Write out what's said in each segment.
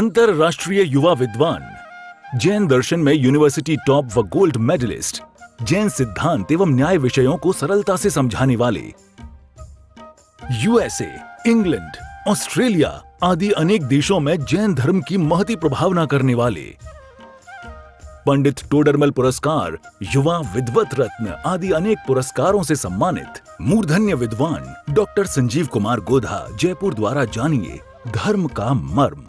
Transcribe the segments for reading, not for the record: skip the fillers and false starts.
अंतरराष्ट्रीय युवा विद्वान, जैन दर्शन में यूनिवर्सिटी टॉप व गोल्ड मेडलिस्ट, जैन सिद्धांत एवं न्याय विषयों को सरलता से समझाने वाले, यूएसए, इंग्लैंड, ऑस्ट्रेलिया आदि अनेक देशों में जैन धर्म की महती प्रभावना करने वाले, पंडित टोडरमल पुरस्कार, युवा विद्वत रत्न आदि अनेक पुरस्कारों से सम्मानित मूर्धन्य विद्वान डॉक्टर संजीव कुमार गोधा जयपुर द्वारा जानिए धर्म का मर्म।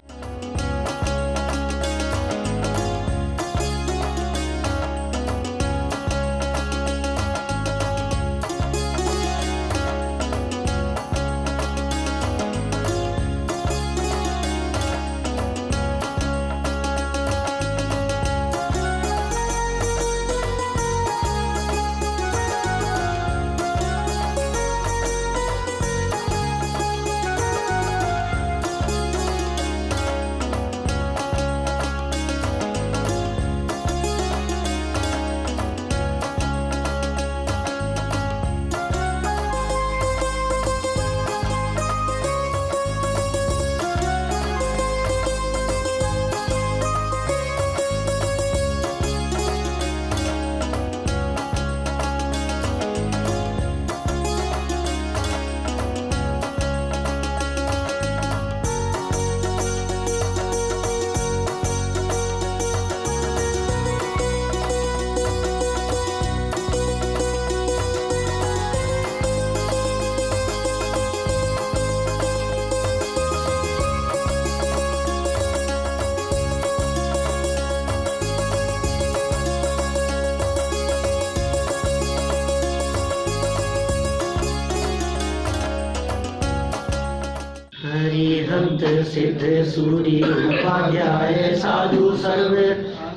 हरिहंत सिद्ध सूर्य उपाध्याय साधु सर्व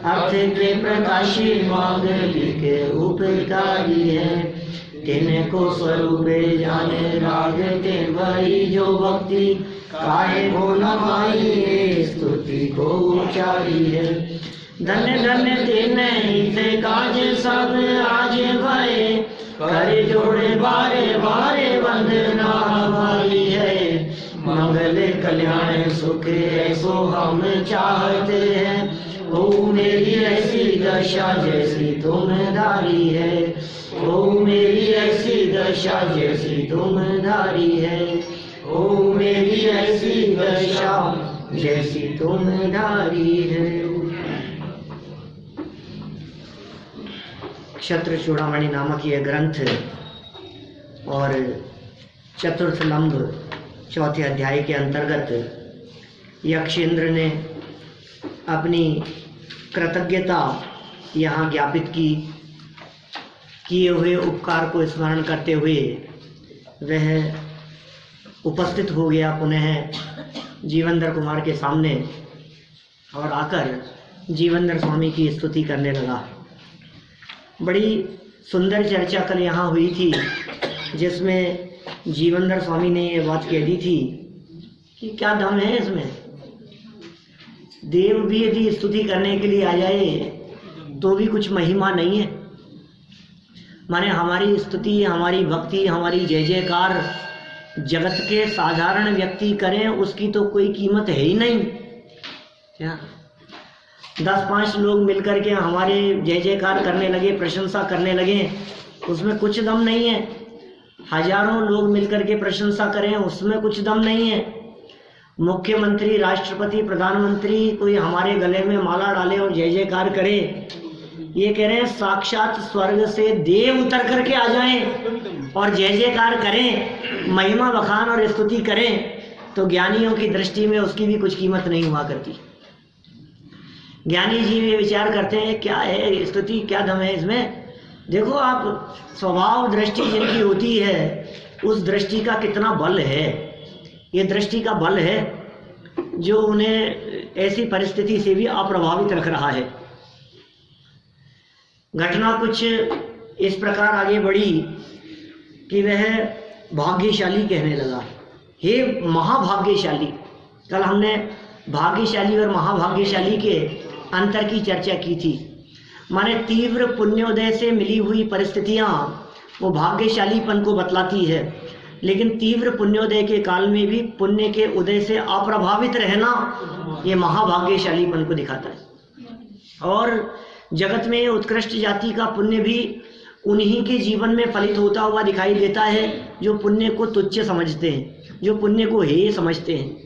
अर्थ के प्रकाशी मांगलिक उपकारी है। तिनको स्वरूप जाने राग के भई जो भक्ति काहे को न पाई स्तुति को उचारी है। धन्य धन्य तेने इसे काज सब आज भय कर जोड़े बारे बारे वंदना हमारी है। मंगल कल्याण सुख ऐसो हम चाहते हैं। ओ मेरी ऐसी दशा जैसी तुम धारी है। ओ मेरी ऐसी दशा जैसी तुम धारी है। ओ मेरी ऐसी दशा जैसी तुम धारी है। क्षत्र चूड़ामणि नामक यह ग्रंथ और चतुर्थ लंब चौथे अध्याय के अंतर्गत यक्षेंद्र ने अपनी कृतज्ञता यहाँ ज्ञापित की। किए हुए उपकार को स्मरण करते हुए वह उपस्थित हो गया पुनः जीवनधर कुमार के सामने और आकर जीवनधर स्वामी की स्तुति करने लगा। बड़ी सुंदर चर्चा कल यहाँ हुई थी जिसमें जीवनधर स्वामी ने ये बात कह दी थी कि क्या दम है इसमें। देव भी यदि स्तुति करने के लिए आ जाए तो भी कुछ महिमा नहीं है। माने हमारी स्तुति, हमारी भक्ति, हमारी जय जयकार जगत के साधारण व्यक्ति करें उसकी तो कोई कीमत है ही नहीं। क्या 10-5 लोग मिलकर के हमारे जय जयकार करने लगे, प्रशंसा करने लगे, उसमें कुछ दम नहीं है। हजारों लोग मिलकर के प्रशंसा करें उसमें कुछ दम नहीं है। मुख्यमंत्री, राष्ट्रपति, प्रधानमंत्री कोई हमारे गले में माला डाले और जय जयकार करे, ये कह रहे हैं साक्षात स्वर्ग से देव उतर करके आ जाएं और जय जयकार करें, महिमा बखान और स्तुति करें, तो ज्ञानियों की दृष्टि में उसकी भी कुछ कीमत नहीं हुआ करती। ज्ञानी जी ये विचार करते हैं क्या है स्तुति, क्या दम है इसमें। देखो आप स्वभाव दृष्टि जिनकी होती है उस दृष्टि का कितना बल है। ये दृष्टि का बल है जो उन्हें ऐसी परिस्थिति से भी अप्रभावित रख रहा है। घटना कुछ इस प्रकार आगे बढ़ी कि वह भाग्यशाली कहने लगा, हे महाभाग्यशाली। कल हमने भाग्यशाली और महाभाग्यशाली के अंतर की चर्चा की थी। माने तीव्र पुण्योदय से मिली हुई परिस्थितियां वो भाग्यशालीपन को बतलाती है। लेकिन तीव्र पुण्योदय के काल में भी पुण्य के उदय से अप्रभावित रहना ये महाभाग्यशालीपन को दिखाता है। और जगत में उत्कृष्ट जाति का पुण्य भी उन्हीं के जीवन में फलित होता हुआ दिखाई देता है जो पुण्य को तुच्छ समझते हैं, जो पुण्य को हेय समझते हैं,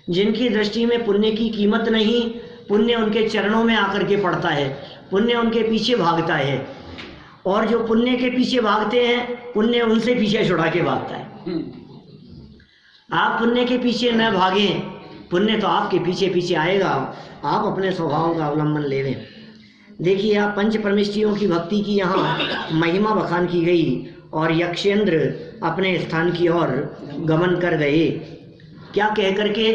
जिनकी दृष्टि में पुण्य की कीमत नहीं, पुण्य उनके चरणों में आकर के पड़ता है, पुण्य उनके पीछे भागता है। और जो पुण्य के पीछे भागते हैं पुण्य उनसे पीछे छुड़ा के भागता है। आप पुण्य के पीछे न भागें, पुण्य तो आपके पीछे पीछे आएगा, आप अपने स्वभाव का अवलंबन ले लें। देखिए आप पंच परमेष्ठियों की भक्ति की यहाँ महिमा बखान की गई और यक्षेंद्र अपने स्थान की ओर गमन कर गए, क्या कह करके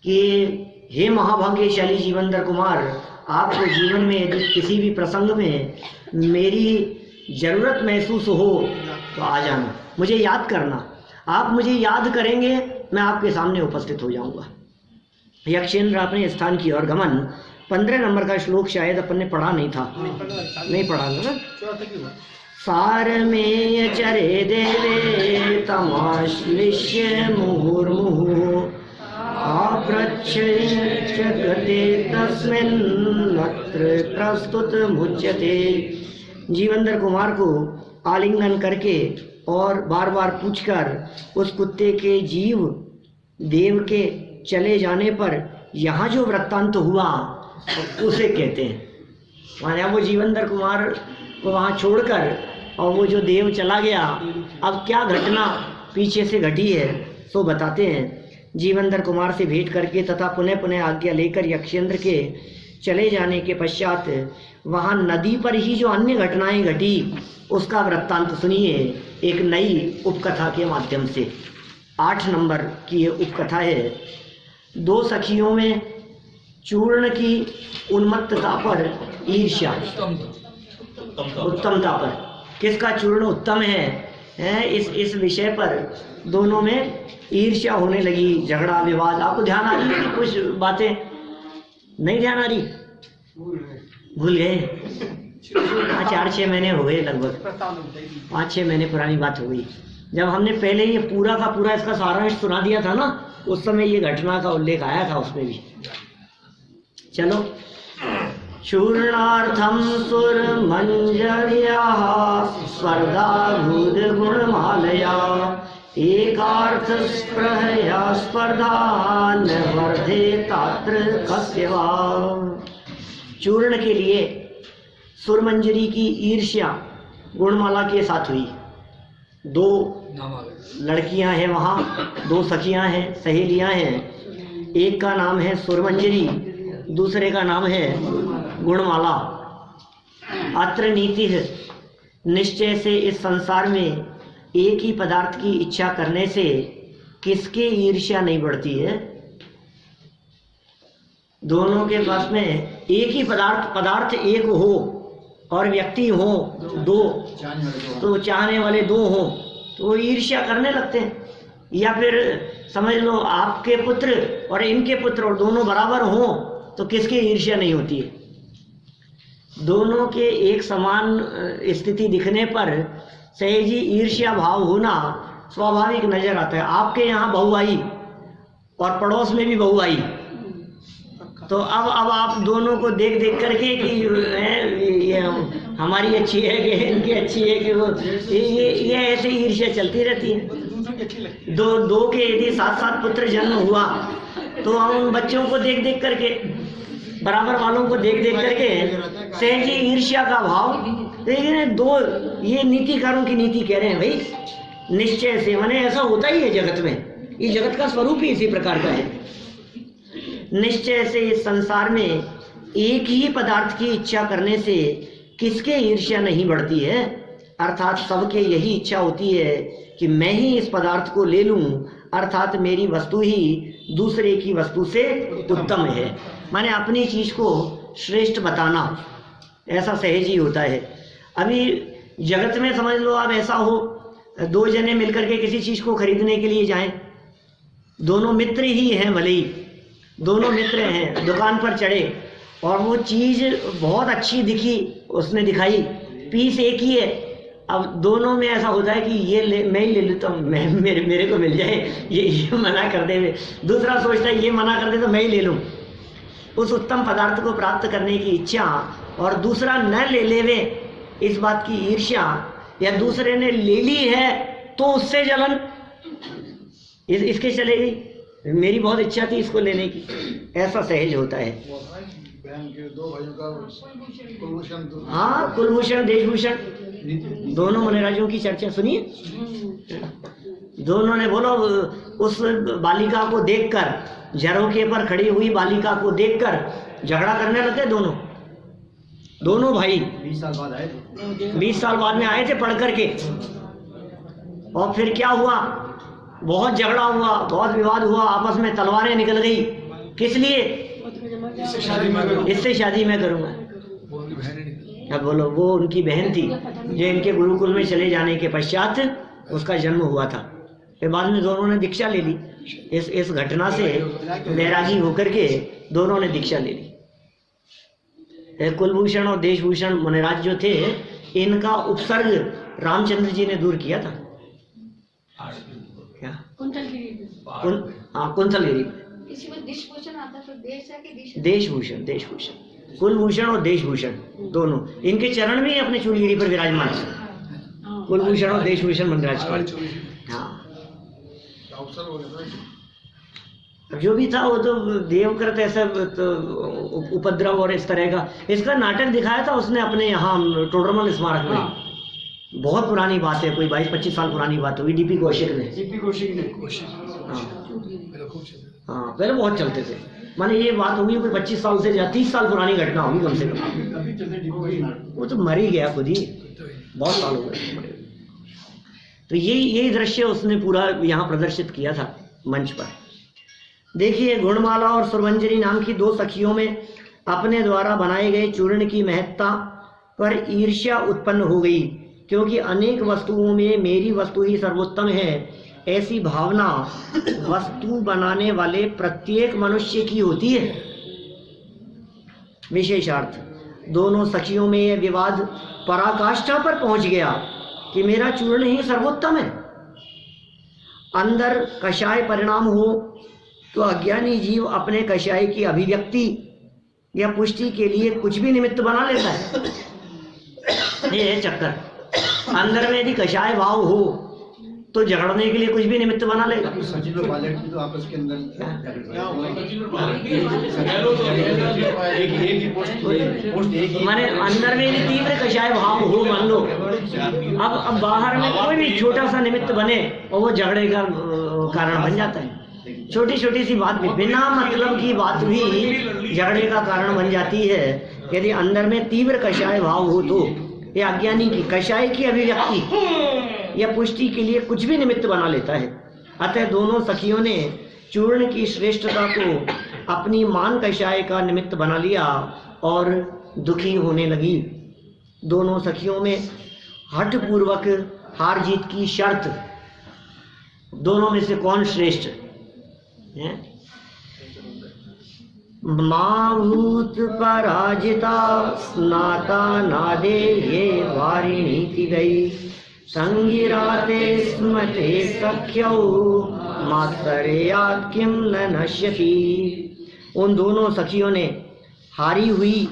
कि हे महाभाग्यशाली जीवनधर कुमार, आपको जीवन में यदि किसी भी प्रसंग में मेरी जरूरत महसूस हो तो आ जाना, मुझे याद करना, आप मुझे याद करेंगे मैं आपके सामने उपस्थित हो जाऊंगा। यक्षेंद्र अपने स्थान की ओर गमन। 15 नंबर का श्लोक शायद अपन ने पढ़ा नहीं था, नहीं पढ़ा ना। सार में चरे देवे तमाश्लिष्य मुहुर्मुहु आप्रच्छते तस्मिन्नत्र प्रस्तुत मुच्यते। जीवनधर कुमार को आलिंगन करके और बार बार पूछकर उस कुत्ते के जीव देव के चले जाने पर यहाँ जो वृत्तांत हुआ उसे कहते हैं। माने वो जीवनधर कुमार को वहाँ छोड़कर और वो जो देव चला गया, अब क्या घटना पीछे से घटी है सो बताते हैं। जीवनधर कुमार से भेंट करके तथा पुनः पुनः आज्ञा लेकर यक्षेंद्र के चले जाने के पश्चात वहाँ नदी पर ही जो अन्य घटनाएं घटी उसका वृत्तांत सुनिए एक नई उपकथा के माध्यम से। 8 नंबर की ये उपकथा है। 2 सखियों में चूर्ण की उन्मत्तता पर ईर्ष्या, उत्तमता पर, किसका चूर्ण उत्तम है इस विषय पर दोनों में ईर्ष्या होने लगी, झगड़ा विवाद। आपको ध्यान आ रही है कि कुछ बातें नहीं ध्यान आ रही, भूल गए? 4-6 महीने हो गए, लगभग 5-6 महीने पुरानी बात हो गई। जब हमने पहले ये पूरा का पूरा इसका सारांश सुना दिया था ना, उस समय ये घटना का उल्लेख आया था उसमें भी। चलो, चूर्णार्थम सुर मंजरिया स्पर्धा भूद गुणमालया एकार्थ स्प्रहया स्पर्धा न वर्धे तात्र कस्य वा। चूर्ण के लिए सुरमंजरी की ईर्ष्या गुणमाला के साथ हुई। 2 लड़कियां हैं वहाँ, 2 सखियां हैं, सहेलियां हैं। एक का नाम है सुरमंजरी, दूसरे का नाम है गुणमाला। अत्र नीति है, निश्चय से इस संसार में एक ही पदार्थ की इच्छा करने से किसके ईर्ष्या नहीं बढ़ती है? दोनों के पास में एक ही पदार्थ एक हो और व्यक्ति हो 2, तो चाहने वाले 2 हो तो वो ईर्ष्या करने लगते हैं। या फिर समझ लो आपके पुत्र और इनके पुत्र और दोनों बराबर हो तो किसकी ईर्ष्या नहीं होती है? दोनों के एक समान स्थिति दिखने पर सहजी ईर्ष्या भाव होना स्वाभाविक नजर आता है। आपके यहाँ बहू आई और पड़ोस में भी बहू आई, तो अब आप दोनों को देख करके कि ये हमारी अच्छी है कि इनकी अच्छी है कि वो, ये ऐसे ईर्ष्या चलती रहती है। दो के यदि 7 पुत्र जन्म हुआ तो हम उन बच्चों को देख करके, बराबर वालों को देख करके सहजी ईर्ष्या का भाव। लेकिन 2 ये नीतिकारों की नीति कह रहे हैं भाई, निश्चय से, माने ऐसा होता ही है जगत में, ये जगत का स्वरूप ही इसी प्रकार का है। निश्चय से इस संसार में एक ही पदार्थ की इच्छा करने से किसके ईर्ष्या नहीं बढ़ती है? अर्थात सबके यही इच्छा होती है कि मैं ही इस पदार्थ को ले लूं, अर्थात मेरी वस्तु ही दूसरे की वस्तु से उत्तम है। माने अपनी चीज को श्रेष्ठ बताना, ऐसा सहज ही होता है। अभी जगत में समझ लो आप ऐसा हो, 2 जने मिलकर के किसी चीज को खरीदने के लिए जाएं, दोनों मित्र ही हैं, भले ही दोनों मित्र हैं, दुकान पर चढ़े और वो चीज बहुत अच्छी दिखी, उसने दिखाई, पीस एक ही है अब दोनों में ऐसा होता है कि ये ले, मैं ही ले लेता हूँ, मैं मेरे को मिल जाए, ये मना कर दे, दूसरा सोचता है ये मना कर दे तो मैं ही ले लूँ। उस उत्तम पदार्थ को प्राप्त करने की इच्छा और दूसरा न ले लेवे इस बात की ईर्ष्या, या दूसरे ने ले ली है तो उससे जलन, इसके चले गई, मेरी बहुत इच्छा थी इसको लेने की, ऐसा सहज होता है। बहन के दो भाइयों का कुलभूषण, हाँ, कुलभूषण देशभूषण दोनों मुनिराजों की चर्चा सुनिए। दोनों ने बोलो, उस बालिका को देखकर, झरोखे पर खड़ी हुई बालिका को देखकर झगड़ा करने लगे दोनों भाई। 20 साल बाद आए थे, 20 साल बाद में आए थे पढ़ करके, और फिर क्या हुआ, बहुत झगड़ा हुआ, बहुत विवाद हुआ, आपस में तलवारें निकल गई। किस लिए? इससे शादी मैं करूंगा। अब बोलो, वो उनकी बहन थी जो इनके गुरुकुल में चले जाने के पश्चात उसका जन्म हुआ था। फिर बाद में दोनों ने दीक्षा ले ली। इस घटना से वैरागी होकर के दोनों ने दीक्षा ले ली। कुलभूषण और देशभूषण मुनिराज जो थे, इनका उपसर्ग रामचंद्र जी ने दूर किया था। क्या? कुंतलगिरी। देशभूषण आता तो देश है कि देशभूषण, कुलभूषण और देशभूषण दोनों, इनके चरण में अपने चूड़ीगिरी पर विराजमान है, कुलभूषण और देशभूषण मुनिराज। हाँ, अब जो भी था वो तो देवकृत ऐसा तो उपद्रव और इस तरह का, इसका नाटक दिखाया था उसने अपने यहाँ टोडरमल स्मारक में। बहुत पुरानी बात है, कोई 22-25 साल पुरानी बात होगी। डीपी कौशिक ने। हाँ, पहले बहुत चलते थे, माने ये बात होगी कोई 25 साल से या 30 साल पुरानी घटना होगी कम से कम। वो तो मर ही गया खुद ही, बहुत साल हो गए। तो यही दृश्य उसने पूरा यहाँ प्रदर्शित किया था मंच पर। देखिए, गुणमाला और सुरमंजरी नाम की दो सखियों में अपने द्वारा बनाए गए चूर्ण की महत्ता पर ईर्ष्या उत्पन्न हो गई, क्योंकि अनेक वस्तुओं में मेरी वस्तु ही सर्वोत्तम है, ऐसी भावना वस्तु बनाने वाले प्रत्येक मनुष्य की होती है। विशेषार्थ, दोनों सखियों में यह विवाद पराकाष्ठा पर पहुंच गया कि मेरा चूर्ण ही सर्वोत्तम है। अंदर कषाय परिणाम हो तो अज्ञानी जीव अपने कषाय की अभिव्यक्ति या पुष्टि के लिए कुछ भी निमित्त बना लेता है। ये है चक्कर। अंदर में यदि कषाय भाव हो तो झगड़ने के लिए कुछ भी निमित्त बना लेगा। सचिन और बालक तो आपस के अंदर माने अंदर में यदि तीव्र कषाय भाव हो, मान लो अब बाहर में कोई भी छोटा सा निमित्त बने और वो झगड़े का कारण बन जाता है। छोटी छोटी सी बात भी, बिना मतलब की बात भी झगड़े का कारण बन जाती है। यदि अंदर में तीव्र कषाय भाव हो तो ये अज्ञानी की कषाय की अभिव्यक्ति या पुष्टि के लिए कुछ भी निमित्त बना लेता है। अतः दोनों सखियों ने चूर्ण की श्रेष्ठता को अपनी मान कषाय का निमित्त बना लिया और दुखी होने लगी। दोनों सखियों में हठ पूर्वक हार जीत की शर्त, दोनों में से कौन श्रेष्ठ है? माभूत पराजिता स्नाता नादे ये वारिणीति गई, संगिराते स्मते सख्यौ मात्सर्यात् किम न नश्यति। उन दोनों सखियों ने हारी हुई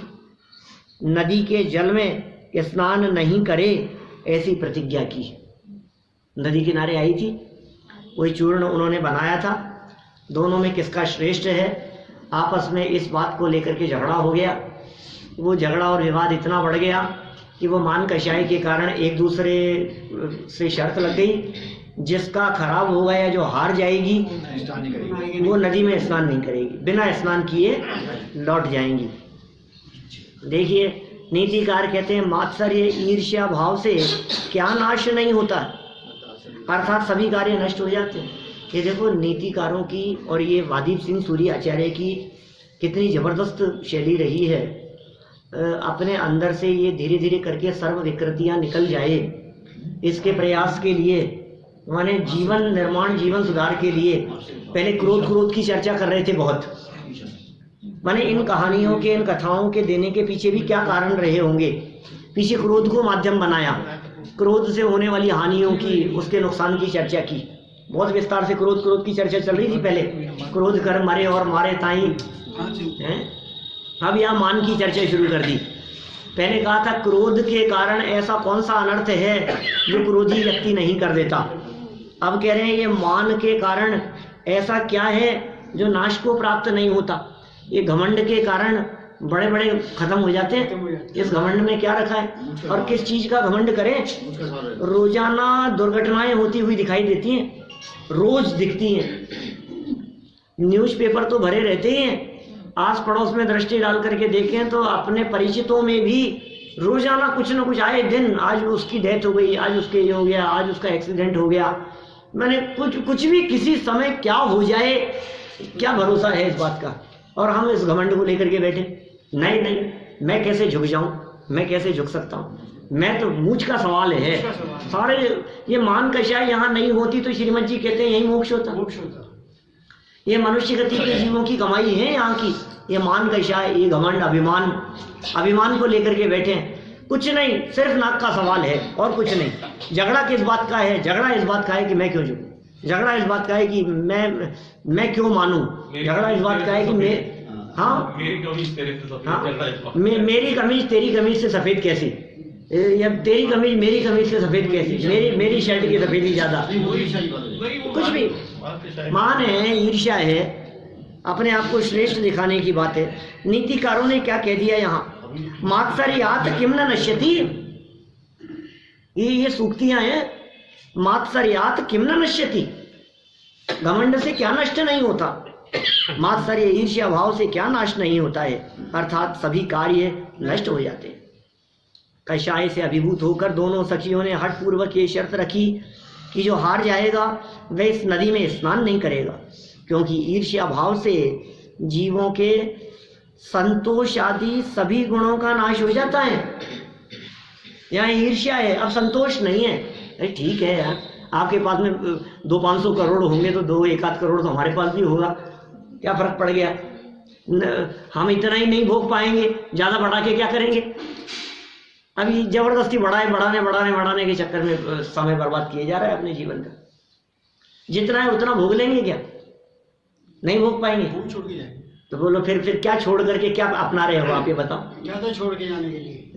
नदी के जल में स्नान नहीं करे ऐसी प्रतिज्ञा की। नदी किनारे आई थी, वही चूर्ण उन्होंने बनाया था। दोनों में किसका श्रेष्ठ है, आपस में इस बात को लेकर के झगड़ा हो गया। वो झगड़ा और विवाद इतना बढ़ गया कि वो मान कषाय के कारण एक दूसरे से शर्त लग गई, जिसका खराब होगा या जो हार जाएगी वो नदी में स्नान नहीं करेगी, बिना स्नान किए लौट जाएंगी। देखिए, नीतिकार कहते हैं मात्सर्य ईर्ष्या भाव से क्या नाश नहीं होता, अर्थात सभी कार्य नष्ट हो जाते हैं। ये देखो नीतिकारों की और ये वादीप सिंह सूरी आचार्य की कितनी जबरदस्त शैली रही है। अपने अंदर से ये धीरे धीरे करके सर्व विकृतियां निकल जाए, इसके प्रयास के लिए माने जीवन निर्माण, जीवन सुधार के लिए पहले क्रोध की चर्चा कर रहे थे बहुत। माने इन कहानियों के, इन कथाओं के देने के पीछे भी क्या कारण रहे होंगे, पीछे क्रोध को माध्यम बनाया क्रोध से होने वाली हानियों की, उसके नुकसान की चर्चा की। बहुत विस्तार से क्रोध की चर्चा चल रही थी पहले, क्रोध कर मरे और मारे ताई हैं। अब यहाँ मान की चर्चा शुरू कर दी। पहले कहा था क्रोध के कारण ऐसा कौन सा अनर्थ है जो क्रोधी व्यक्ति नहीं कर देता। अब कह रहे हैं ये मान के कारण ऐसा क्या है जो नाश को प्राप्त नहीं होता। ये घमंड के कारण बड़े बड़े खत्म हो जाते हैं। इस घमंड में क्या रखा है और किस चीज का घमंड करें। रोजाना दुर्घटनाएं होती हुई दिखाई देती हैं, रोज दिखती हैं। न्यूज़पेपर तो भरे रहते ही हैं। आस पड़ोस में दृष्टि डाल करके देखें तो अपने परिचितों में भी रोजाना कुछ न कुछ आए दिन, आज उसकी डेथ हो गई, आज उसके ये हो गया, आज उसका एक्सीडेंट हो गया। मैंने कुछ भी किसी समय क्या हो जाए, क्या भरोसा है इस बात का। और हम इस घमंड को लेकर के बैठे, नहीं मैं कैसे झुक जाऊं, मैं कैसे झुक सकता हूं, मैं तो मूछ का सवाल है सारे। ये मान कषाय यहाँ नहीं होती तो श्रीमद जी कहते हैं यही मोक्ष होता। ये मनुष्य गति के जीवों की कमाई है यहाँ की। ये मान कषाय, ये घमंड, अभिमान को लेकर के बैठे हैं। कुछ नहीं, सिर्फ नाक का सवाल है और कुछ नहीं। झगड़ा किस बात का है? झगड़ा इस बात का है कि मैं क्यों झुकूं। झगड़ा इस बात का है कि मैं क्यों मानूं। झगड़ा इस बात का है कि मेरी कमीज तेरी कमीज से सफेद कैसी, या तेरी कमीज मेरी कमीज से सफेद कैसी, मेरी शर्ट की सफेदी ज्यादा। कुछ भी मान है, ईर्ष्या है, अपने आप को श्रेष्ठ दिखाने की बात है। नीतिकारों ने क्या कह दिया यहाँ, मात्सर्यात् किम न नश्यति। ये सूक्तियां हैं, मात्सर्यात् किम न नश्यति, घमंड से क्या नष्ट नहीं होता, मात्सर्य ईर्ष्या भाव से क्या नाश नहीं होता है, अर्थात सभी कार्य नष्ट हो जाते हैं। कषाय से अभिभूत होकर दोनों सखियों ने हठ पूर्वक ये शर्त रखी कि जो हार जाएगा वह इस नदी में स्नान नहीं करेगा, क्योंकि ईर्ष्या भाव से जीवों के संतोष आदि सभी गुणों का नाश हो जाता है। यहाँ ईर्ष्या है, अब संतोष नहीं है। अरे ठीक है यार, आपके पास में 200-500 करोड़ होंगे तो 2-1 करोड़ तो हमारे पास भी होगा, क्या फर्क पड़ गया। हम इतना ही नहीं भोग पाएंगे, ज्यादा बढ़ा के क्या करेंगे। अभी जबरदस्ती बढ़ाने के चक्कर में समय बर्बाद किए जा रहा है अपने जीवन का। जितना है उतना भोग लेंगे, क्या नहीं भोग पाएंगे तो बोलो फिर क्या छोड़ करके क्या अपना रहे हो आप, ये बताओ। ज्यादा छोड़ के जाने के लिए,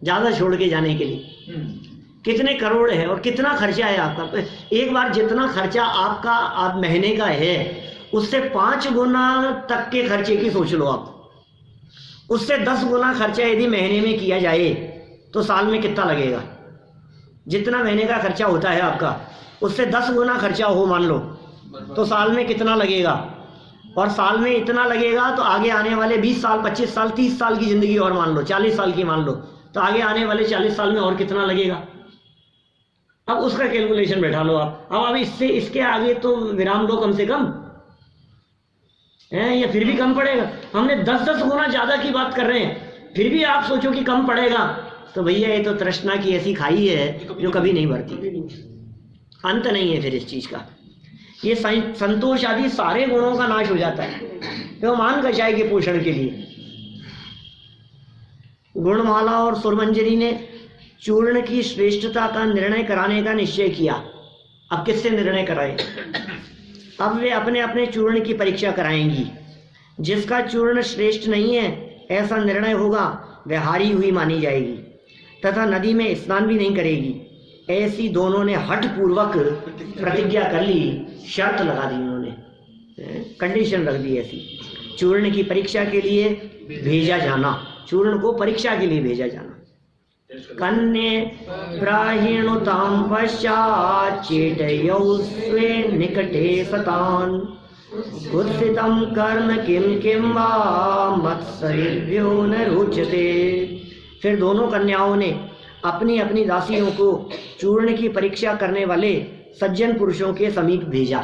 ज्यादा छोड़ के जाने के लिए कितने करोड़ है और कितना खर्चा है आपका। एक बार जितना खर्चा आपका आप महीने का है उससे 5 गुना तक के खर्चे की सोच लो आप। उससे 10 गुना खर्चा यदि महीने में किया जाए तो साल में कितना लगेगा। जितना महीने का खर्चा होता है आपका उससे 10 गुना खर्चा हो मान लो तो साल में कितना लगेगा। और साल में इतना लगेगा तो आगे आने वाले 20 साल 25 साल 30 साल की जिंदगी और मान लो, 40 साल की मान लो, तो आगे आने वाले 40 साल में और कितना लगेगा। अब उसका कैलकुलेशन बैठा लो आप। अब इसके आगे तो विराम दो कम से कम है, या फिर भी कम पड़ेगा। हमने 10-10 गुना ज्यादा की बात कर रहे हैं, फिर भी आप सोचो कि कम पड़ेगा, तो भैया ये तो तृष्णा की ऐसी खाई है जो कभी नहीं भरती, अंत नहीं है फिर इस चीज का। ये संतोष आदि सारे गुणों का नाश हो जाता है तो मान कषाय के पोषण के लिए। गुणमाला और सुरमंजरी ने चूर्ण की श्रेष्ठता का निर्णय कराने का निश्चय किया। अब किससे निर्णय कराए? अब वे अपने अपने चूर्ण की परीक्षा कराएंगी। जिसका चूर्ण श्रेष्ठ नहीं है ऐसा निर्णय होगा वह हारी हुई मानी जाएगी तथा नदी में स्नान भी नहीं करेगी। ऐसी दोनों ने हठ पूर्वक प्रतिज्ञा कर ली, शर्त लगा दी उन्होंने, कंडीशन रख दी ऐसी। चूर्ण की परीक्षा के लिए भेजा जाना, चूर्ण को परीक्षा के लिए भेजा जाना। कन्ये प्राहिणुतां पश्चात् चेटयौ स्वे निकटे सतान् कुत्सितं कर्म किं वा मत्सरेभ्यो न रोचते। फिर दोनों कन्याओं ने अपनी अपनी दासियों को चूर्ण की परीक्षा करने वाले सज्जन पुरुषों के समीप भेजा।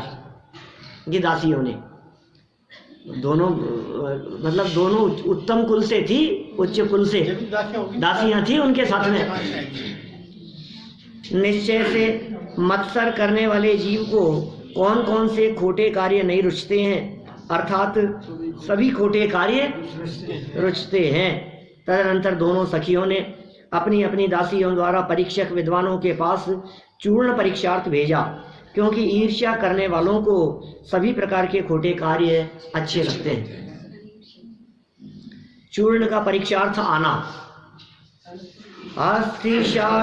ये दासियों ने दोनों दोनों उत्तम कुल से थी, उच्च कुल से दासियां थी उनके साथ में। निश्चय से मत्सर करने वाले जीव को कौन कौन से खोटे कार्य नहीं रुचते हैं, अर्थात सभी खोटे कार्य रुचते हैं। तदनंतर दोनों सखियों ने अपनी अपनी दासियों द्वारा परीक्षक विद्वानों के पास चूर्ण परीक्षार्थ भेजा, क्योंकि ईर्ष्या करने वालों को सभी प्रकार के खोटे कार्य अच्छे लगते हैं। चूर्ण का परीक्षार्थ आना। अस्तिशातामथागत्य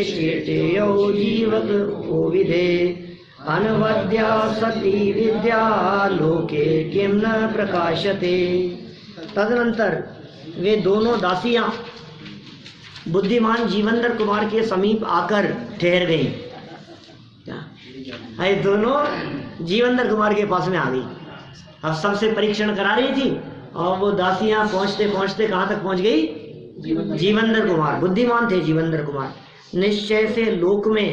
चेतयो जीवक कोविदे अनवद्या सती विद्या लोके किम न प्रकाशते। तदनंतर वे दोनों दासियां बुद्धिमान जीवंदर कुमार के समीप आकर ठहर गई। ये दोनों जीवंदर कुमार के पास में आ गई। अब सबसे परीक्षण करा रही थी और वो दासियां पहुंचते पहुंचते कहां तक पहुंच गई? जीवंदर कुमार। बुद्धिमान थे जीवंदर कुमार। निश्चय से लोक में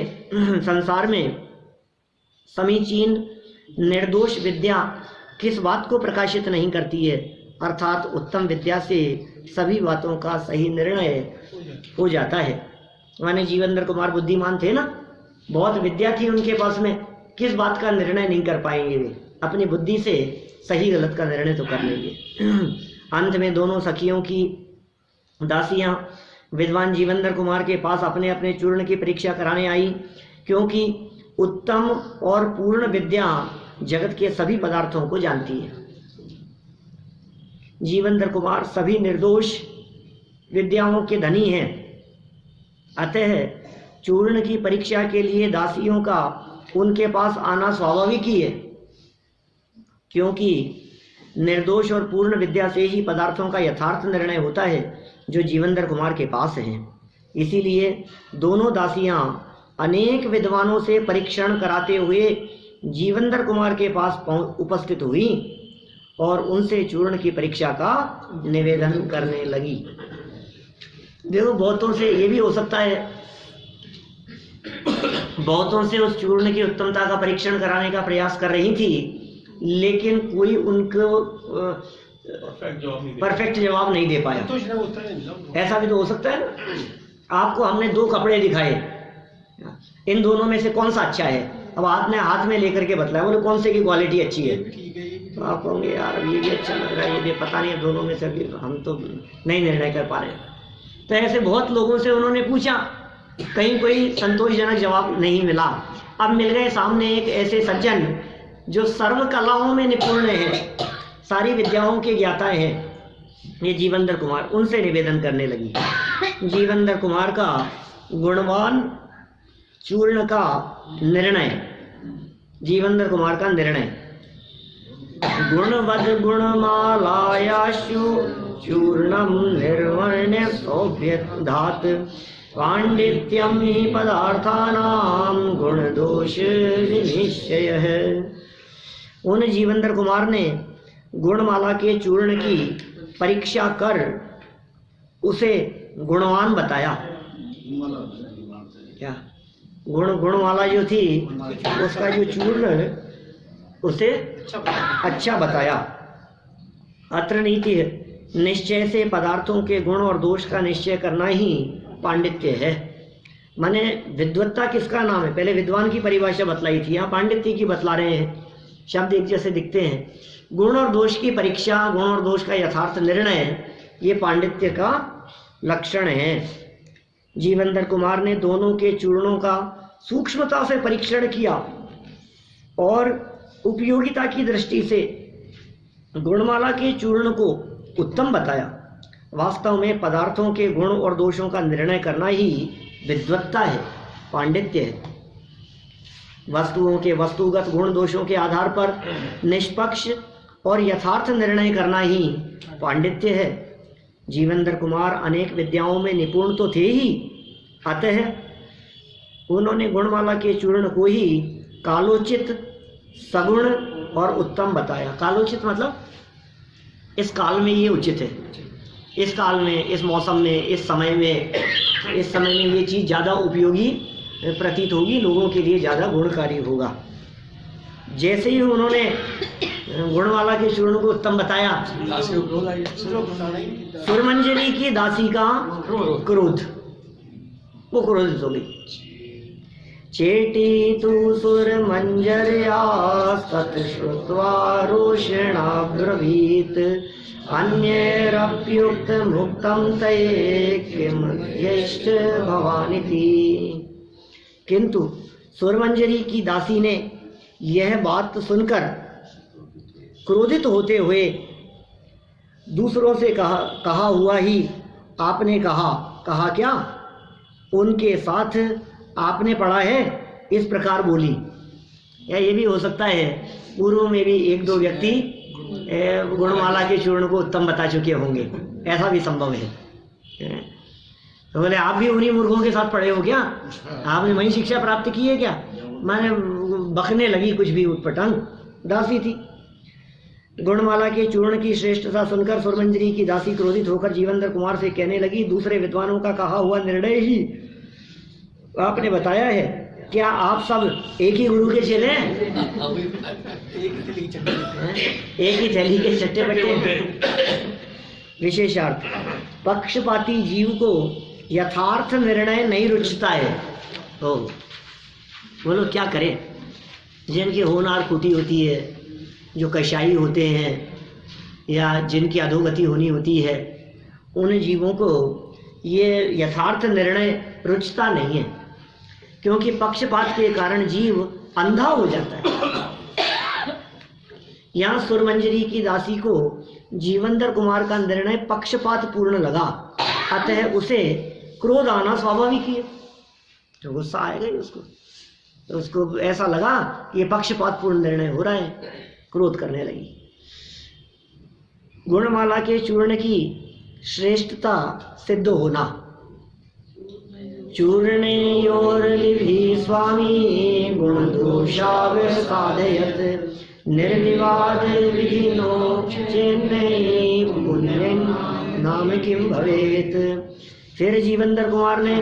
संसार में समीचीन निर्दोष विद्या किस बात को प्रकाशित नहीं करती है, अर्थात उत्तम विद्या से सभी बातों का सही निर्णय हो जाता है। माने जीवंदर कुमार बुद्धिमान थे ना, बहुत विद्या थी उनके पास में, किस बात का निर्णय नहीं कर पाएंगे वे? अपनी बुद्धि से सही गलत का निर्णय तो कर लेंगे। अंत में दोनों सखियों की दासियां विद्वान जीवंदर कुमार के पास अपने अपने चूर्ण की परीक्षा कराने आई, क्योंकि उत्तम और पूर्ण विद्या जगत के सभी पदार्थों को जानती है। जीवंदर कुमार सभी निर्दोष विद्याओं के धनी हैं, अतः चूर्ण की परीक्षा के लिए दासियों का उनके पास आना स्वाभाविक ही है, क्योंकि निर्दोष और पूर्ण विद्या से ही पदार्थों का यथार्थ निर्णय होता है जो जीवंदर कुमार के पास है। इसीलिए दोनों दासियां अनेक विद्वानों से परीक्षण कराते हुए जीवंदर कुमार के पास उपस्थित हुई और उनसे चूर्ण की परीक्षा का निवेदन करने लगी। देखो, बहुतों से ये भी हो सकता है, बहुतों से उस चूर्ण की उत्तमता का परीक्षण कराने का प्रयास कर रही थी, लेकिन कोई उनको परफेक्ट जवाब नहीं दे पाया। ऐसा भी तो हो सकता है ना। आपको हमने दो कपड़े दिखाए, इन दोनों में से कौन सा अच्छा है? अब आपने हाथ में लेकर के बतलाया, बोले कौन से की क्वालिटी अच्छी है? तो आप कहोगे यार ये भी अच्छा लग रहा है, ये भी पता नहीं, दोनों में से हम तो नहीं निर्णय कर पा रहे। तो ऐसे बहुत लोगों से उन्होंने पूछा, कहीं कोई संतोषजनक जवाब नहीं मिला। अब मिल गए सामने एक ऐसे सज्जन जो सर्व कलाओं में निपुण हैं, सारी विद्याओं के ज्ञाता हैं, ये जीवंदर कुमार। उनसे निवेदन करने लगी। जीवंदर कुमार का गुणवान चूर्ण का निर्णय, जीवंदर कुमार का निर्णय, गुणवद गुणमालायाशु चूर्णम निर्वर्ण्य सौभ्यधात पांडित्यम ही पदार्थानाम गुण दोष निश्चय है। उन जीवंदर कुमार ने गुणमाला के चूर्ण की परीक्षा कर उसे गुणवान बताया। क्या गुणमाला जो थी उसका जो चूर्ण उसे अच्छा बताया। अत्र नीति है, निश्चय से पदार्थों के गुण और दोष का निश्चय करना ही पांडित्य है। माने विद्वत्ता किसका नाम है? पहले विद्वान की परिभाषा बतलाई थी, यहाँ पांडित्य की बतला रहे हैं। शब्द एक जैसे दिखते हैं। गुण और दोष की परीक्षा, गुण और दोष का यथार्थ निर्णय, ये पांडित्य का लक्षण है। जीवंदर कुमार ने दोनों के चूर्णों का सूक्ष्मता से परीक्षण किया और उपयोगिता की दृष्टि से गुणमाला के चूर्ण को उत्तम बताया। वास्तव में पदार्थों के गुण और दोषों का निर्णय करना ही विद्वत्ता है, पांडित्य है। वस्तुओं के वस्तुगत गुण दोषों के आधार पर निष्पक्ष और यथार्थ निर्णय करना ही पांडित्य है। जीवंदर कुमार अनेक विद्याओं में निपुण तो थे ही, अतः उन्होंने गुणमाला के चूर्ण को ही कालोचित, सगुण और उत्तम बताया। कालोचित मतलब इस काल में ये उचित है, इस काल में, इस मौसम में, इस समय में ये चीज़ ज़्यादा उपयोगी प्रतीत होगी, लोगों के लिए ज़्यादा गुणकारी होगा। जैसे ही उन्होंने गुणमाला के चूर्ण को उत्तम बताया, सुरमंजरी की दासी का क्रोध, वो क्रोधित हो गई। चेटी तु सुरमंजर्या तत् श्रुत्वा रोषणाब्रवीत् अन्यैरप्युक्त मुक्तं तये किम यश्च भवानिति। किंतु सुरमंजरी की दासी ने यह बात सुनकर क्रोधित होते हुए दूसरों से कहा हुआ ही आपने कहा क्या, उनके साथ आपने पढ़ा है, इस प्रकार बोली। या ये भी हो सकता है पूर्व में भी एक दो व्यक्ति गुणमाला के चूर्ण को उत्तम बता चुके होंगे, ऐसा भी संभव है। तो बोले आप भी उन्हीं मूर्खों के साथ पढ़े हो क्या, आपने वही शिक्षा प्राप्त की है क्या। माने बकने लगी कुछ भी उटपटांग, दासी थी। गुणमाला के चूर्ण की श्रेष्ठता सुनकर सुरमंजरी की दासी क्रोधित होकर जीवंदर कुमार से कहने लगी, दूसरे विद्वानों का कहा हुआ निर्णय ही आपने बताया है, क्या आप सब एक ही गुरु के चेले हैं? एक ही थैली के चट्टे बट्टे। विशेषार्थ, पक्षपाती जीव को यथार्थ निर्णय नहीं रुचता है। तो बोलो क्या करें, जिनकी होनहार खूटी होती है, जो कशाई होते हैं या जिनकी अधोगति होनी होती है, उन जीवों को ये यथार्थ निर्णय रुचता नहीं है, क्योंकि पक्षपात के कारण जीव अंधा हो जाता है। यहाँ सुरमंजरी की दासी को जीवंदर कुमार का निर्णय पक्षपात पूर्ण लगा, अतः उसे क्रोध आना स्वाभाविक है। तो गुस्सा आएगा ही उसको, तो उसको ऐसा लगा कि ये पक्षपात पूर्ण निर्णय हो रहा है, क्रोध करने लगी। गुणमाला के चूर्ण की श्रेष्ठता सिद्ध होना। चूर्णयोर्लिभि स्वामी गुणदोषावसादयत् निर्विवाद विधिनो चेन्नई पुण्यं नाम किम भवेत। फिर जीवंदर कुमार ने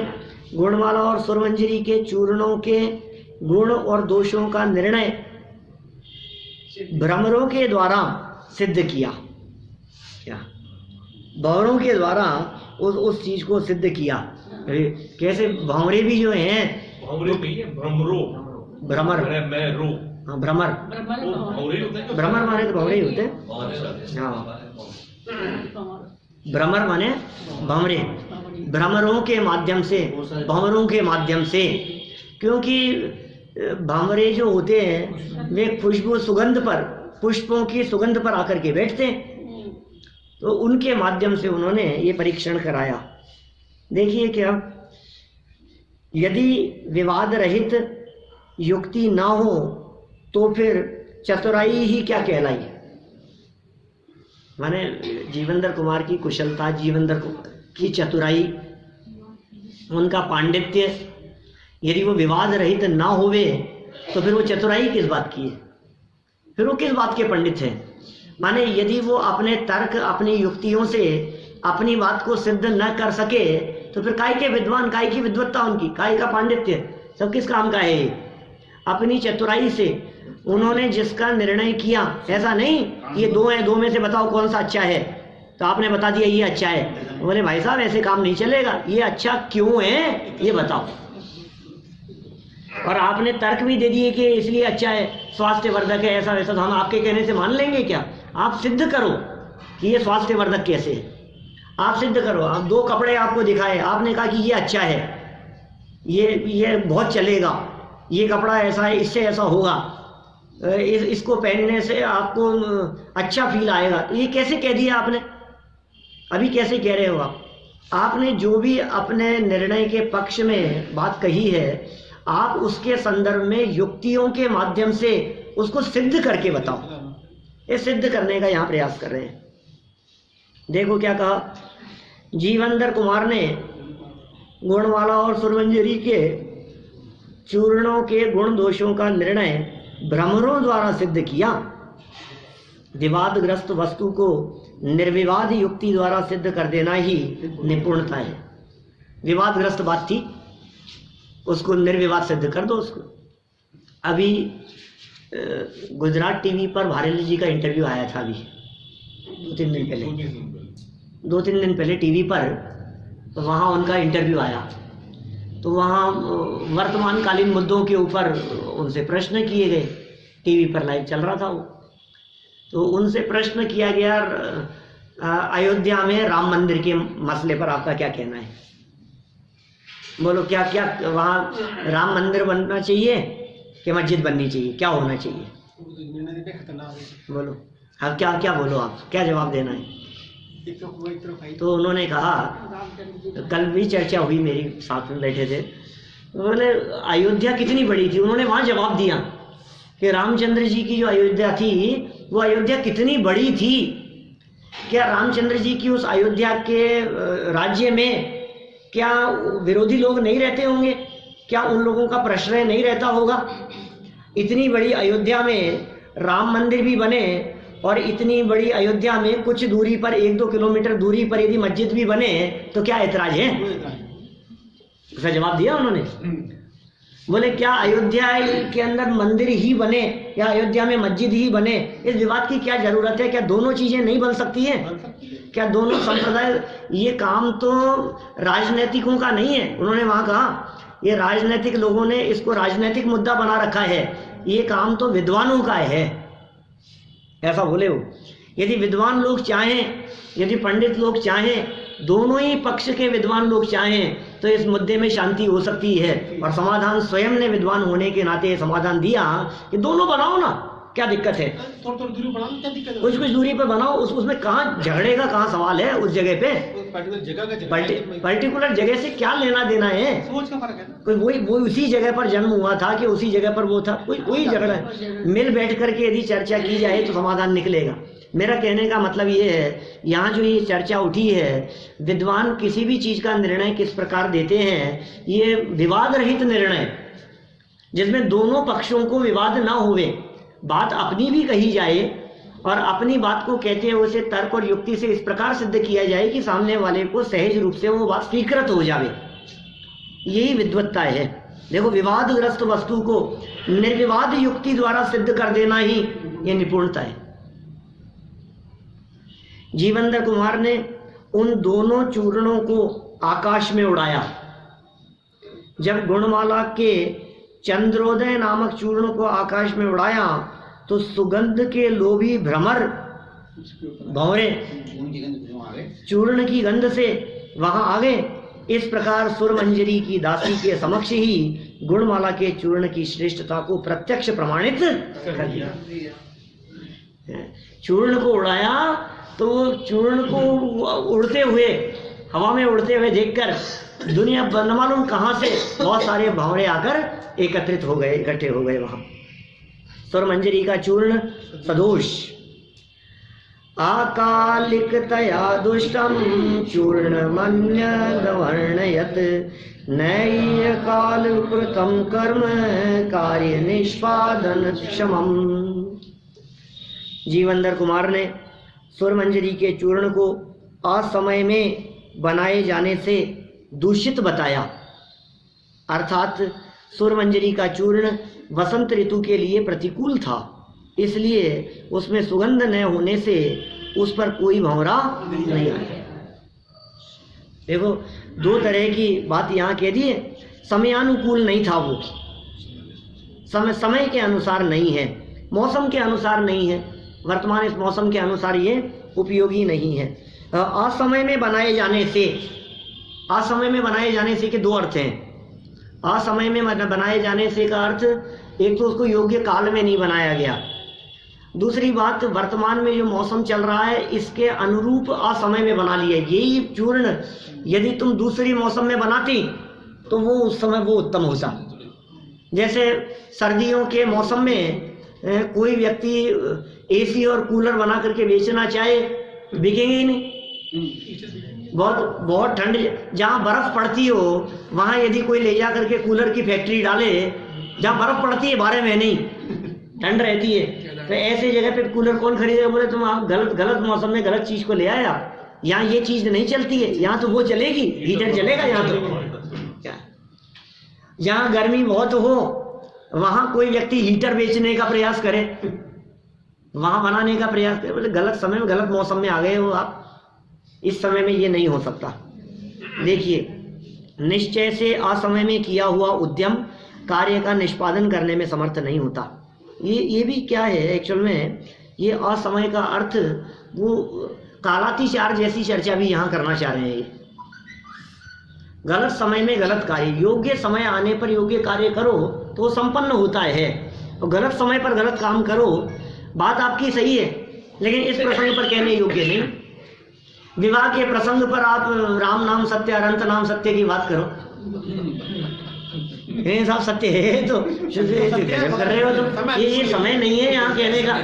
गुणमाला और सुरमंजरी के चूर्णों के गुण और दोषों का निर्णय भ्रमरों के द्वारा सिद्ध किया। क्या भंवरों के द्वारा उस चीज को सिद्ध किया। कैसे भंवरे भी जो हैं, भ्रमर, हाँ भ्रमर, भ्रमर माने तो भंवरे ही होते हैं। हाँ भ्रमर माने भंवरे, भ्रमरों के माध्यम से, भंवरों के माध्यम से, क्योंकि भंवरे जो होते हैं वे खुशबू सुगंध पर, पुष्पों की सुगंध पर आकर के बैठते हैं, तो उनके माध्यम से उन्होंने ये परीक्षण कराया। देखिए क्या, यदि विवाद रहित युक्ति ना हो तो फिर चतुराई ही क्या कहलाई। माने जीवंदर कुमार की कुशलता, जीवंदर की चतुराई, उनका पांडित्य, यदि वो विवाद रहित ना होवे तो फिर वो चतुराई किस बात की है, फिर वो किस बात के पंडित हैं। माने यदि वो अपने तर्क, अपनी युक्तियों से अपनी बात को सिद्ध न कर सके तो फिर काय के विद्वान, काय की विद्वत्ता उनकी, काय का पांडित्य, सब किस काम का है। अपनी चतुराई से उन्होंने जिसका निर्णय किया, ऐसा नहीं ये दो है, दो में से बताओ कौन सा अच्छा है, तो आपने बता दिया ये अच्छा है। बोले भाई साहब ऐसे काम नहीं चलेगा, ये अच्छा क्यों है ये बताओ। और आपने तर्क भी दे दिए कि इसलिए अच्छा है, स्वास्थ्यवर्धक है, ऐसा वैसा, तो हम आपके कहने से मान लेंगे क्या। आप सिद्ध करो कि ये स्वास्थ्यवर्धक कैसे है, आप सिद्ध करो। आप दो कपड़े आपको दिखाए, आपने कहा कि ये अच्छा है, ये बहुत चलेगा, ये कपड़ा ऐसा है, इससे ऐसा होगा, इसको पहनने से आपको अच्छा फील आएगा, तो ये कैसे कह दिया आपने, अभी कैसे कह रहे हो आप। आपने जो भी अपने निर्णय के पक्ष में बात कही है, आप उसके संदर्भ में युक्तियों के माध्यम से उसको सिद्ध करके बताओ। ये सिद्ध करने का यहाँ प्रयास कर रहे हैं। देखो क्या कहा, जीवंदर कुमार ने गुणमाला और सुरमंजरी के चूर्णों के गुण दोषों का निर्णय भ्रमरों द्वारा सिद्ध किया। विवादग्रस्त वस्तु को निर्विवाद युक्ति द्वारा सिद्ध कर देना ही निपुणता है। विवादग्रस्त बात थी, उसको निर्विवाद सिद्ध कर दो उसको। अभी गुजरात टीवी पर भारती जी का इंटरव्यू आया था, अभी 2-3 दिन पहले, 2-3 दिन पहले टीवी पर वहाँ उनका इंटरव्यू आया। तो वहाँ वर्तमान कालीन मुद्दों के ऊपर उनसे प्रश्न किए गए, टीवी पर लाइव चल रहा था वो। तो उनसे प्रश्न किया गया, अयोध्या में राम मंदिर के मसले पर आपका क्या कहना है? बोलो क्या क्या वहाँ राम मंदिर बनना चाहिए कि मस्जिद बननी चाहिए, क्या होना चाहिए? बोलो अब क्या क्या बोलो, आप क्या जवाब देना है? तो उन्होंने कहा, कल भी चर्चा हुई मेरी, साथ में बैठे थे, उन्होंने अयोध्या कितनी बड़ी थी, उन्होंने वहाँ जवाब दिया कि रामचंद्र जी की जो अयोध्या थी वो अयोध्या कितनी बड़ी थी, क्या रामचंद्र जी की उस अयोध्या के राज्य में क्या विरोधी लोग नहीं रहते होंगे? क्या उन लोगों का प्रश्रय नहीं रहता होगा? इतनी बड़ी अयोध्या में राम मंदिर भी बने और इतनी बड़ी अयोध्या में कुछ दूरी पर 1-2 किलोमीटर दूरी पर यदि मस्जिद भी बने तो क्या ऐतराज है? उसका जवाब दिया उन्होंने। बोले क्या अयोध्या के अंदर मंदिर ही बने या अयोध्या में मस्जिद ही बने, इस विवाद की क्या जरूरत है? क्या दोनों चीजें नहीं बन सकती हैं? क्या दोनों संप्रदाय, ये काम तो राजनीतिकों का नहीं है। उन्होंने वहां कहा ये राजनीतिक लोगों ने इसको राजनीतिक मुद्दा बना रखा है, ये काम तो विद्वानों का है, ऐसा बोले वो। यदि विद्वान लोग चाहें, यदि पंडित लोग चाहें, दोनों ही पक्ष के विद्वान लोग चाहें तो इस मुद्दे में शांति हो सकती है। और समाधान स्वयं ने विद्वान होने के नाते समाधान दिया कि दोनों बनाओ ना, क्या दिक्कत है? थोड़ी दूरी बनाओ, क्या दिक्कत है? कुछ दूरी पर बनाओ, उसमें कहाँ झगड़े का कहाँ सवाल है? उस जगह पे पर्टिकुलर जगह से क्या लेना देना है? सोच का फर्क है ना। कोई वही उसी जगह पर जन्म हुआ था कि उसी जगह पर वो था, कोई झगड़ा है। मिल बैठ करके यदि चर्चा की जाए तो समाधान निकलेगा। मेरा कहने का मतलब ये है, यहाँ जो ये चर्चा उठी है, विद्वान किसी भी चीज का निर्णय किस प्रकार देते हैं, ये विवाद रहित निर्णय जिसमें दोनों पक्षों को विवाद ना होवे, बात अपनी भी कही जाए और अपनी बात को कहते हुए उसे तर्क और युक्ति से इस प्रकार सिद्ध किया जाए कि सामने वाले को सहज रूप से वो बात स्वीकृत हो जावे, यही विद्वत्ता है। देखो, विवादग्रस्त वस्तु को निर्विवाद युक्ति द्वारा सिद्ध कर देना ही ये निपुणता है। जीवेंद्र कुमार ने उन दोनों चूर्णों को आकाश में उड़ाया। जब गुणमाला के चंद्रोदय नामक चूर्ण को आकाश में उड़ाया तो सुगंध के लोभी भ्रमर भंवरे चूर्ण की गंध से वहां आ गए। इस प्रकार सुरमंजरी की दासी के समक्ष ही गुणमाला के चूर्ण की श्रेष्ठता को प्रत्यक्ष प्रमाणित कर दिया। चूर्ण को उड़ाया तो चूर्ण को उड़ते हुए, हवा में उड़ते हुए देखकर दुनिया न मालूम कहां से बहुत सारे भंवरे आकर एकत्रित हो गए, इकट्ठे हो गए वहां। सुरमंजरी का चूर्ण सदोष आकालिकतया दुष्टम चूर्णमन्यदवर्णयत् नैय कालकृतं कर्म कार्य निष्पादन क्षमम्। जीवेंद्र कुमार ने सुरमंजरी के चूर्ण को असमय में बनाए जाने से दूषित बताया, अर्थात सुरमंजरी का चूर्ण वसंत ऋतु के लिए प्रतिकूल था, इसलिए उसमें सुगंध न होने से उस पर कोई भंवरा नहीं आया। देखो, दो तरह की बात यहाँ कह दी है। समयानुकूल नहीं था वो, समय के अनुसार नहीं है, मौसम के अनुसार नहीं है, वर्तमान इस मौसम के अनुसार ये उपयोगी नहीं है। असमय में बनाए जाने से, असमय में बनाए जाने से के दो अर्थ हैं। असमय में बनाए जाने से का अर्थ, एक तो उसको योग्य काल में नहीं बनाया गया, दूसरी बात वर्तमान में जो मौसम चल रहा है इसके अनुरूप असमय में बना लिया। यही चूर्ण यदि तुम दूसरी मौसम में बनाती तो वो उस समय वो उत्तम होता। जैसे सर्दियों के मौसम में कोई व्यक्ति एसी और कूलर बना करके बेचना चाहे, बिकेंगे ही नहीं। बहुत ठंड, जहाँ बर्फ पड़ती हो वहाँ यदि कोई ले जा करके कूलर की फैक्ट्री डाले, जहाँ बर्फ पड़ती है 12 महीने ही ठंड रहती है, तो ऐसे जगह पे कूलर कौन खरीदेगा? बोले तुम आप गलत मौसम में गलत चीज को ले आया। यहाँ ये चीज नहीं चलती है, यहाँ तो वो चलेगी, हीटर चलेगा यहाँ तो। जहाँ गर्मी बहुत हो वहां कोई व्यक्ति हीटर बेचने का प्रयास करे, वहां बनाने का प्रयास करे, बोले गलत समय में गलत मौसम में आ गए हो आप, इस समय में ये नहीं हो सकता। देखिए, निश्चय से असमय में किया हुआ उद्यम कार्य का निष्पादन करने में समर्थ नहीं होता। ये भी क्या है एक्चुअल में, ये असमय का अर्थ वो कालातिचार जैसी चर्चा भी यहाँ करना चाह रहे हैं। गलत समय में गलत कार्य, योग्य समय आने पर योग्य कार्य करो तो वो संपन्न होता है, और गलत समय पर गलत काम करो, बात आपकी सही है लेकिन इस प्रसंग पर कहने योग्य नहीं। विवाह के प्रसंग पर आप राम नाम सत्य अनंत नाम सत्य की बात करो, साहब सत्य है तो गजब कर रहे हो तुम, ये समय नहीं है यहाँ कहने का।